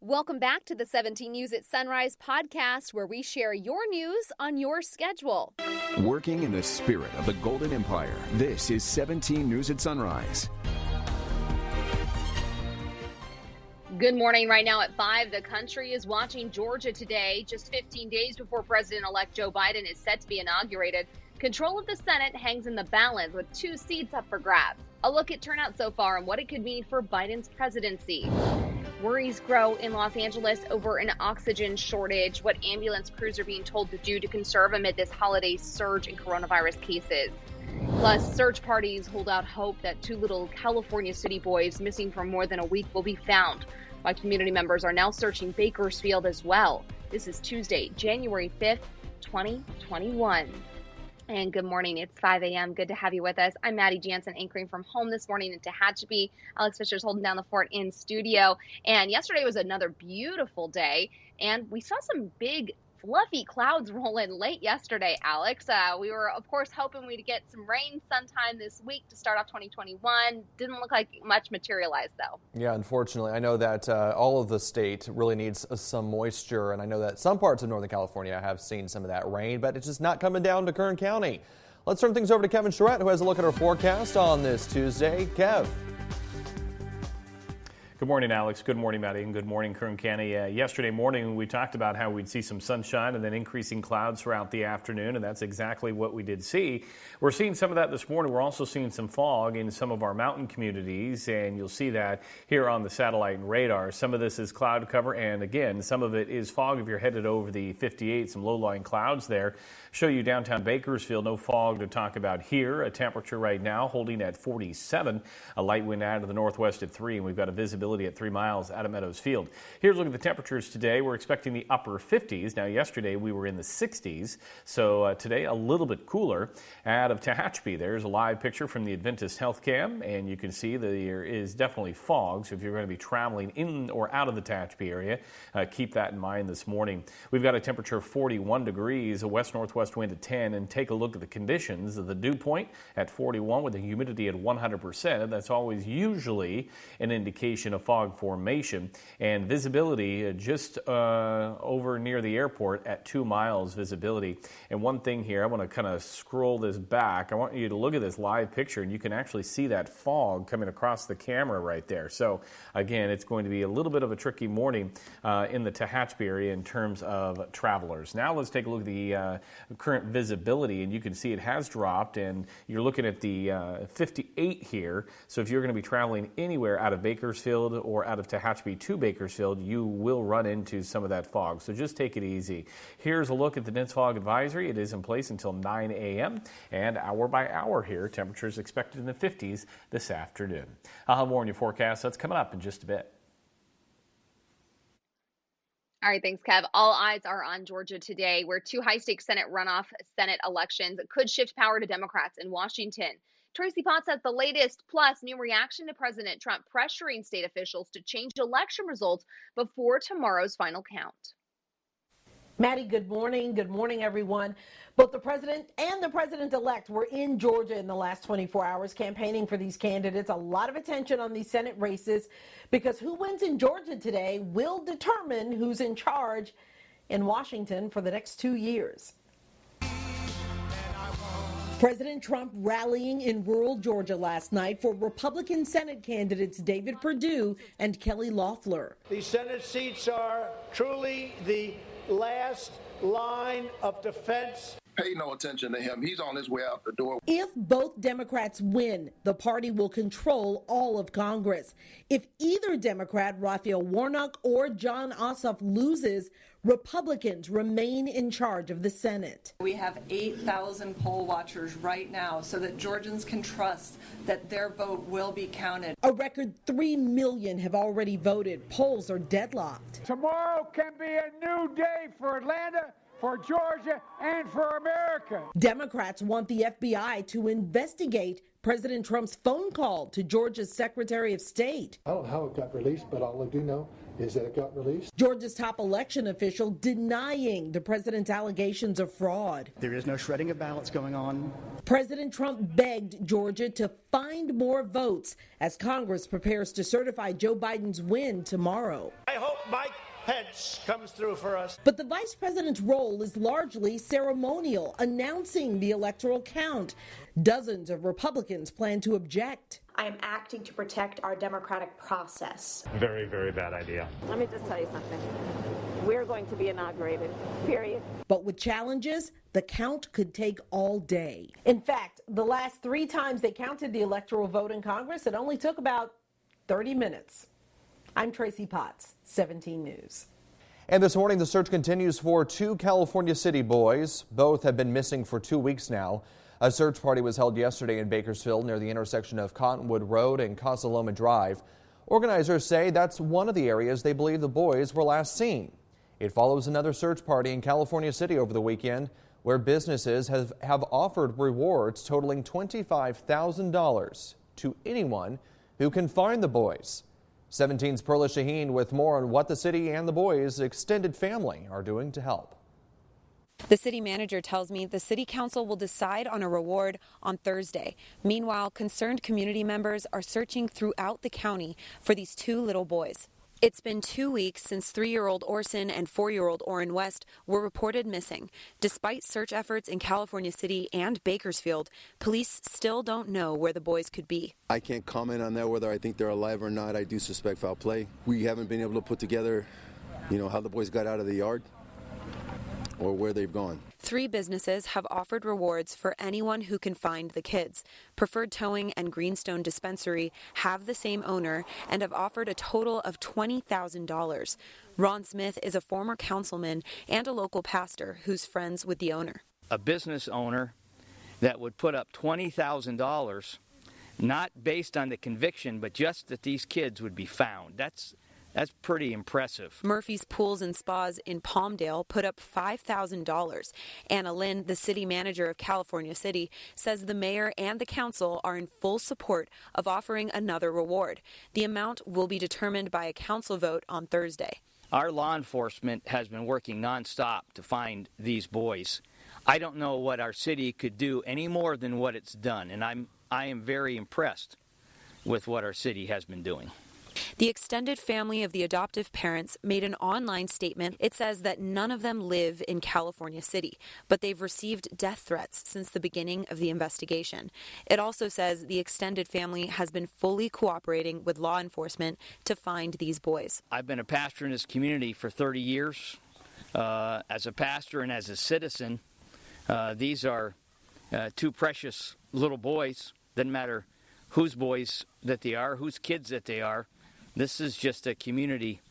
Welcome back to the 17 News at Sunrise podcast, where we share your news on your schedule. Working in the spirit of the Golden Empire, this is 17 News at Sunrise. Good morning. Right now at 5, the country is watching Georgia today, just 15 days before President-elect Joe Biden is set to be inaugurated. Control of the Senate hangs in the balance with 2 seats up for grabs. A look at turnout so far and what it could mean for Biden's presidency. Worries grow in Los Angeles over an oxygen shortage, what ambulance crews are being told to do to conserve amid this holiday surge in coronavirus cases. Plus, search parties hold out hope that 2 little California city boys missing for more than a week will be found, while community members are now searching Bakersfield as well. This is Tuesday, January 5th, 2021. And good morning. It's 5 a.m. Good to have you with us. I'm Maddie Jansen, anchoring from home this morning in Tehachapi. Alex Fisher's holding down the fort in studio. And yesterday was another beautiful day, and we saw some big fluffy clouds roll in late yesterday, Alex. We were, of course, hoping we'd get some rain sometime this week to start off 2021. Didn't look like much materialized, though. Yeah, unfortunately. I know that all of the state really needs some moisture, and I know that some parts of Northern California have seen some of that rain, but it's just not coming down to Kern County. Let's turn things over to Kevin Charette, who has a look at our forecast on this Tuesday. Kev. Good morning, Alex. Good morning, Maddie, and good morning, Kern County. Yesterday morning, we talked about how we'd see some sunshine and then increasing clouds throughout the afternoon, and that's exactly what we did see. We're seeing some of that this morning. We're also seeing some fog in some of our mountain communities, and you'll see that here on the satellite and radar. Some of this is cloud cover, and again, some of it is fog if you're headed over the 58, some low-lying clouds there. Show you downtown Bakersfield, no fog to talk about here. A temperature right now holding at 47, a light wind out of the northwest at 3, and we've got a visibility at 3 miles out of Meadows Field. Here's a look at the temperatures today. We're expecting the upper 50s. Now, yesterday we were in the 60s, so today a little bit cooler. Out of Tehachapi, there's a live picture from the Adventist Health Cam, and you can see that there is definitely fog, so if you're going to be traveling in or out of the Tehachapi area, keep that in mind this morning. We've got a temperature of 41 degrees, a west-northwest wind at 10, and take a look at the conditions. The dew point at 41 with the humidity at 100%. That's always usually an indication of fog formation, and visibility just over near the airport at 2 miles visibility. And one thing here, I want to kind of scroll this back. I want you to look at this live picture, and you can actually see that fog coming across the camera right there. So again, it's going to be a little bit of a tricky morning in the Tehachapi area in terms of travelers. Now let's take a look at the current visibility, and you can see it has dropped, and you're looking at the 58 here. So if you're going to be traveling anywhere out of Bakersfield or out of Tehachapi to Bakersfield, you will run into some of that fog. So just take it easy. Here's a look at the dense fog advisory. It is in place until 9 a.m. and hour by hour here. Temperatures expected in the 50s this afternoon. I'll have more on your forecast. That's coming up in just a bit. All right, thanks, Kev. All eyes are on Georgia today, where 2 high-stakes Senate elections could shift power to Democrats in Washington. Tracy Potts has the latest, plus new reaction to President Trump pressuring state officials to change election results before tomorrow's final count. Maddie, good morning. Good morning, everyone. Both the president and the president-elect were in Georgia in the last 24 hours campaigning for these candidates. A lot of attention on these Senate races because who wins in Georgia today will determine who's in charge in Washington for the next 2 years. President Trump rallying in rural Georgia last night for Republican Senate candidates David Perdue and Kelly Loeffler. These Senate seats are truly the last line of defense. Pay no attention to him. He's on his way out the door. If both Democrats win, the party will control all of Congress. If either Democrat, Raphael Warnock or John Ossoff, loses, Republicans remain in charge of the Senate. We have 8,000 poll watchers right now so that Georgians can trust that their vote will be counted. A record 3 million have already voted. Polls are deadlocked. Tomorrow can be a new day for Atlanta, for Georgia, and for America. Democrats want the FBI to investigate President Trump's phone call to Georgia's Secretary of State. I don't know how it got released, but all I do know is that it got released. Georgia's top election official denying the president's allegations of fraud. There is no shredding of ballots going on. President Trump begged Georgia to find more votes as Congress prepares to certify Joe Biden's win tomorrow. I hope Mike Pence comes through for us. But the vice president's role is largely ceremonial, announcing the electoral count. Dozens of Republicans plan to object. I am acting to protect our democratic process. Very, very bad idea. Let me just tell you something. We're going to be inaugurated, period. But with challenges, the count could take all day. In fact, the last 3 times they counted the electoral vote in Congress, it only took about 30 minutes. I'm Tracy Potts, 17 News. And this morning, the search continues for 2 California City boys. Both have been missing for 2 weeks now. A search party was held yesterday in Bakersfield near the intersection of Cottonwood Road and Casa Loma Drive. Organizers say that's one of the areas they believe the boys were last seen. It follows another search party in California City over the weekend where businesses have offered rewards totaling $25,000 to anyone who can find the boys. 17's Perla Shaheen with more on what the city and the boys' extended family are doing to help. The city manager tells me the city council will decide on a reward on Thursday. Meanwhile, concerned community members are searching throughout the county for these 2 little boys. It's been 2 weeks since 3-year-old Orson and 4-year-old Oren West were reported missing. Despite search efforts in California City and Bakersfield, police still don't know where the boys could be. I can't comment on that, whether I think they're alive or not. I do suspect foul play. We haven't been able to put together, how the boys got out of the yard or where they've gone. 3 businesses have offered rewards for anyone who can find the kids. Preferred Towing and Greenstone Dispensary have the same owner and have offered a total of $20,000. Ron Smith is a former councilman and a local pastor who's friends with the owner. A business owner that would put up $20,000, not based on the conviction, but just that these kids would be found. That's pretty impressive. Murphy's Pools and Spas in Palmdale put up $5,000. Anna Lynn, the city manager of California City, says the mayor and the council are in full support of offering another reward. The amount will be determined by a council vote on Thursday. Our law enforcement has been working nonstop to find these boys. I don't know what our city could do any more than what it's done, and I am very impressed with what our city has been doing. The extended family of the adoptive parents made an online statement. It says that none of them live in California City, but they've received death threats since the beginning of the investigation. It also says the extended family has been fully cooperating with law enforcement to find these boys. I've been a pastor in this community for 30 years. As a pastor and as a citizen, these are 2 precious little boys. Doesn't matter whose boys that they are, whose kids that they are. This is just a community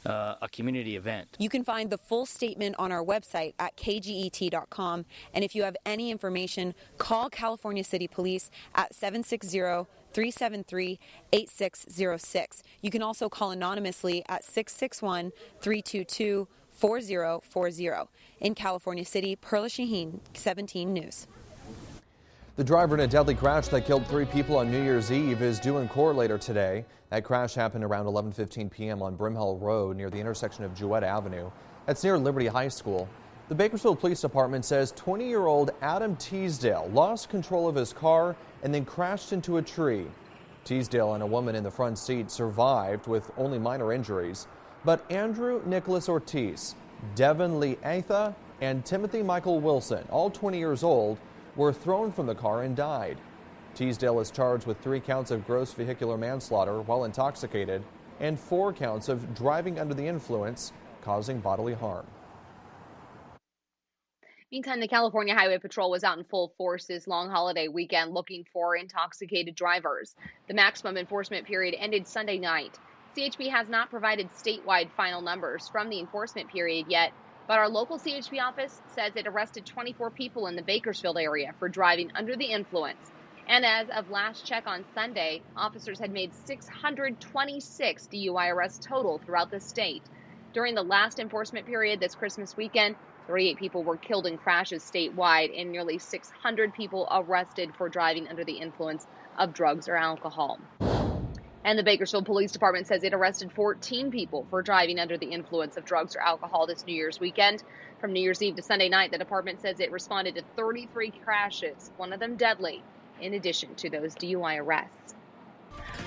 event. You can find the full statement on our website at kget.com. And if you have any information, call California City Police at 760-373-8606. You can also call anonymously at 661-322-4040. In California City, Perla Shaheen, 17 News. The driver in a deadly crash that killed 3 people on New Year's Eve is due in court later today. That crash happened around 11:15 p.m. on Brimhall Road near the intersection of Jewett Avenue. That's near Liberty High School. The Bakersfield Police Department says 20-year-old Adam Teasdale lost control of his car and then crashed into a tree. Teasdale and a woman in the front seat survived with only minor injuries, but Andrew Nicholas Ortiz, Devin Lee Atha, and Timothy Michael Wilson, all 20 years old, were thrown from the car and died. Teasdale is charged with 3 counts of gross vehicular manslaughter while intoxicated and 4 counts of driving under the influence causing bodily harm. Meantime, the California Highway Patrol was out in full force this long holiday weekend looking for intoxicated drivers. The maximum enforcement period ended Sunday night. CHP has not provided statewide final numbers from the enforcement period yet, but our local CHP office says it arrested 24 people in the Bakersfield area for driving under the influence. And as of last check on Sunday, officers had made 626 DUI arrests total throughout the state. During the last enforcement period this Christmas weekend, 38 people were killed in crashes statewide and nearly 600 people arrested for driving under the influence of drugs or alcohol. And the Bakersfield Police Department says it arrested 14 people for driving under the influence of drugs or alcohol this New Year's weekend. From New Year's Eve to Sunday night, the department says it responded to 33 crashes, one of them deadly, in addition to those DUI arrests.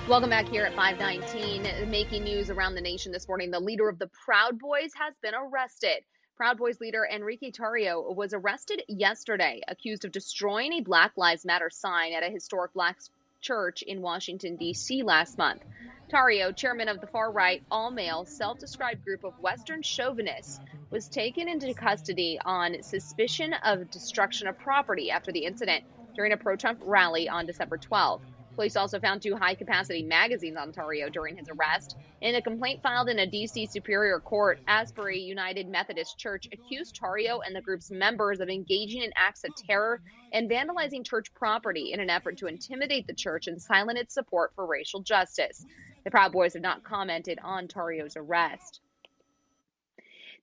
Welcome back here at 5:19. Making news around the nation this morning, the leader of the Proud Boys has been arrested. Proud Boys leader Enrique Tarrio was arrested yesterday, accused of destroying a Black Lives Matter sign at a historic Black church in Washington, D.C. last month. Tarrio, chairman of the far-right, all-male, self-described group of Western chauvinists, was taken into custody on suspicion of destruction of property after the incident during a pro-Trump rally on December 12th. Police also found 2 high-capacity magazines on Tarrio during his arrest. In a complaint filed in a D.C. Superior Court, Asbury United Methodist Church accused Tarrio and the group's members of engaging in acts of terror and vandalizing church property in an effort to intimidate the church and silence its support for racial justice. The Proud Boys have not commented on Tarrio's arrest.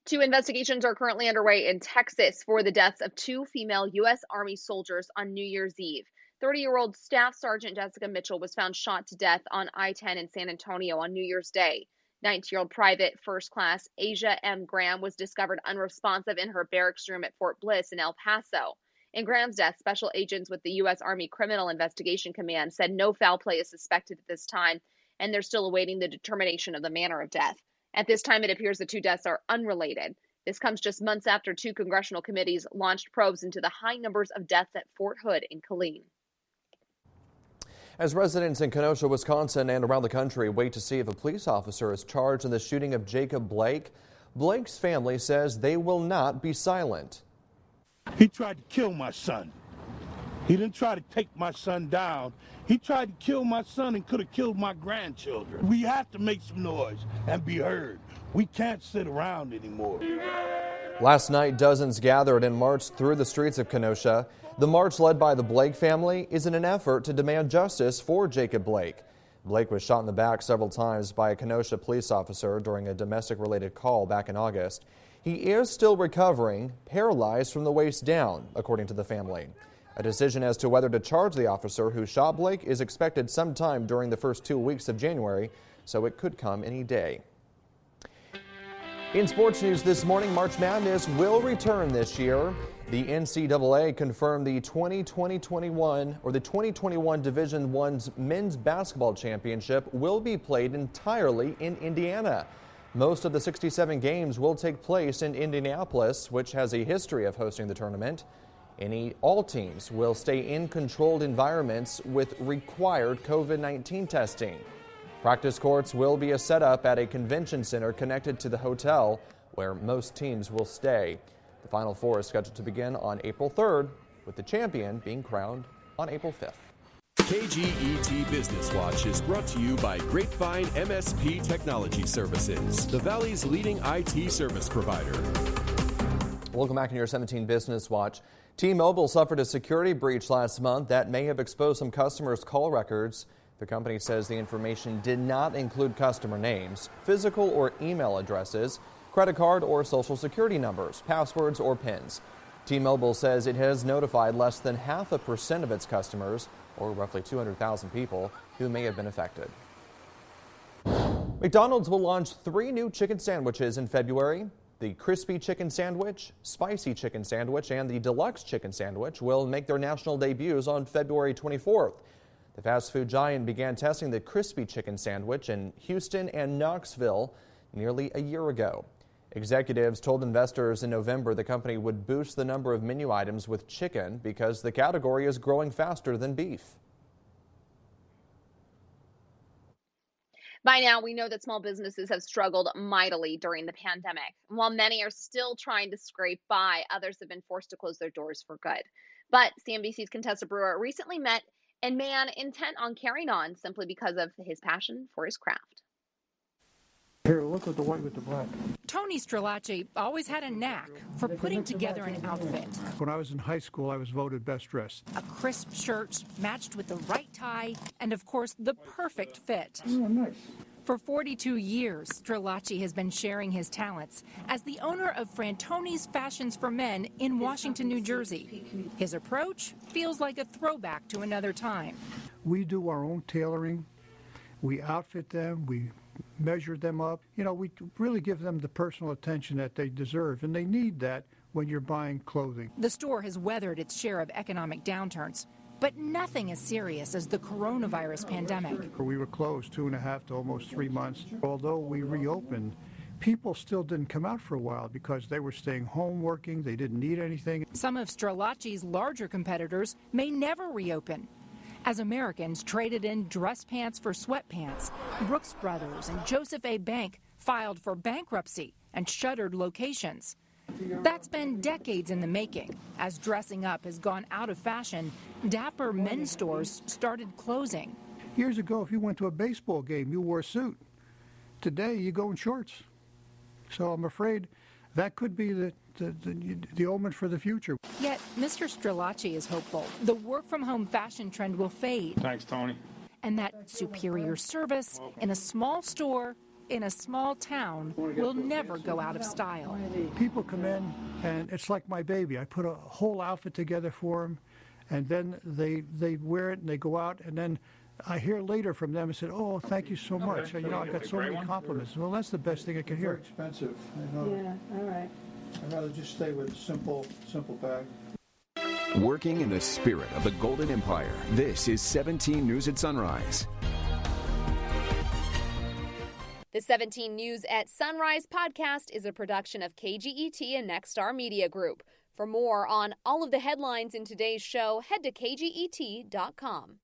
2 investigations are currently underway in Texas for the deaths of 2 female U.S. Army soldiers on New Year's Eve. 30-year-old Staff Sergeant Jessica Mitchell was found shot to death on I-10 in San Antonio on New Year's Day. 19-year-old Private First Class Asia M. Graham was discovered unresponsive in her barracks room at Fort Bliss in El Paso. In Graham's death, special agents with the U.S. Army Criminal Investigation Command said no foul play is suspected at this time, and they're still awaiting the determination of the manner of death. At this time, it appears the 2 deaths are unrelated. This comes just months after 2 congressional committees launched probes into the high numbers of deaths at Fort Hood in Killeen. As residents in Kenosha, Wisconsin and around the country wait to see if a police officer is charged in the shooting of Jacob Blake, Blake's family says they will not be silent. He tried to kill my son. He didn't try to take my son down. He tried to kill my son and could have killed my grandchildren. We have to make some noise and be heard. We can't sit around anymore. Last night, dozens gathered and marched through the streets of Kenosha. The march, led by the Blake family, is in an effort to demand justice for Jacob Blake. Blake was shot in the back several times by a Kenosha police officer during a domestic-related call back in August. He is still recovering, paralyzed from the waist down, according to the family. A decision as to whether to charge the officer who shot Blake is expected sometime during the first 2 weeks of January, so it could come any day. In sports news this morning, March Madness will return this year. The NCAA confirmed the 2021 Division I's men's basketball championship will be played entirely in Indiana. Most of the 67 games will take place in Indianapolis, which has a history of hosting the tournament. All teams will stay in controlled environments with required COVID-19 testing. Practice courts will be a setup at a convention center connected to the hotel where most teams will stay. The Final Four is scheduled to begin on April 3rd, with the champion being crowned on April 5th. KGET Business Watch is brought to you by Grapevine MSP Technology Services, the Valley's leading IT service provider. Welcome back to your 17 Business Watch. T-Mobile suffered a security breach last month that may have exposed some customers' call records. The company says the information did not include customer names, physical or email addresses, credit card or social security numbers, passwords or PINs. T-Mobile says it has notified less than 0.5% of its customers, or roughly 200,000 people, who may have been affected. McDonald's will launch 3 new chicken sandwiches in February. The crispy chicken sandwich, spicy chicken sandwich, and the deluxe chicken sandwich will make their national debuts on February 24th. The fast food giant began testing the crispy chicken sandwich in Houston and Knoxville nearly a year ago. Executives told investors in November the company would boost the number of menu items with chicken because the category is growing faster than beef. By now, we know that small businesses have struggled mightily during the pandemic. While many are still trying to scrape by, others have been forced to close their doors for good. But CNBC's Contessa Brewer recently met a man intent on carrying on simply because of his passion for his craft. Here, look at the white with the black. Tony Strelacci always had a knack for putting together an outfit. When I was in high school, I was voted best dressed. A crisp shirt matched with the right tie and, of course, the perfect fit. Oh, nice. For 42 years, Strelacci has been sharing his talents as the owner of Frantoni's Fashions for Men in Washington, New Jersey. His approach feels like a throwback to another time. We do our own tailoring. We outfit them, we measure them up. You know, we really give them the personal attention that they deserve, and they need that when you're buying clothing. The store has weathered its share of economic downturns, but nothing as serious as the coronavirus pandemic. We were closed 2.5 to almost 3 months. Although we reopened, people still didn't come out for a while because they were staying home working, they didn't need anything. Some of Strelacci's larger competitors may never reopen. As Americans traded in dress pants for sweatpants, Brooks Brothers and Joseph A. Bank filed for bankruptcy and shuttered locations. That's been decades in the making. As dressing up has gone out of fashion, dapper men's stores started closing. Years ago, if you went to a baseball game, you wore a suit. Today, you go in shorts. So I'm afraid that could be the omen for the future. Yet, Mr. Strelacci is hopeful the work-from-home fashion trend will fade. Thanks, Tony. And that superior service in a small store in a small town will never go out of style. People come in, and it's like my baby. I put a whole outfit together for them, and then they wear it, and they go out, and then I hear later from them and said, "Oh, thank you so much. You know, I got so many compliments." Well, that's the best thing I can hear. Very expensive. Yeah, all right. I'd rather just stay with a simple bag. Working in the spirit of the Golden Empire, this is 17 News at Sunrise. The 17 News at Sunrise podcast is a production of KGET and Nexstar Media Group. For more on all of the headlines in today's show, head to kget.com.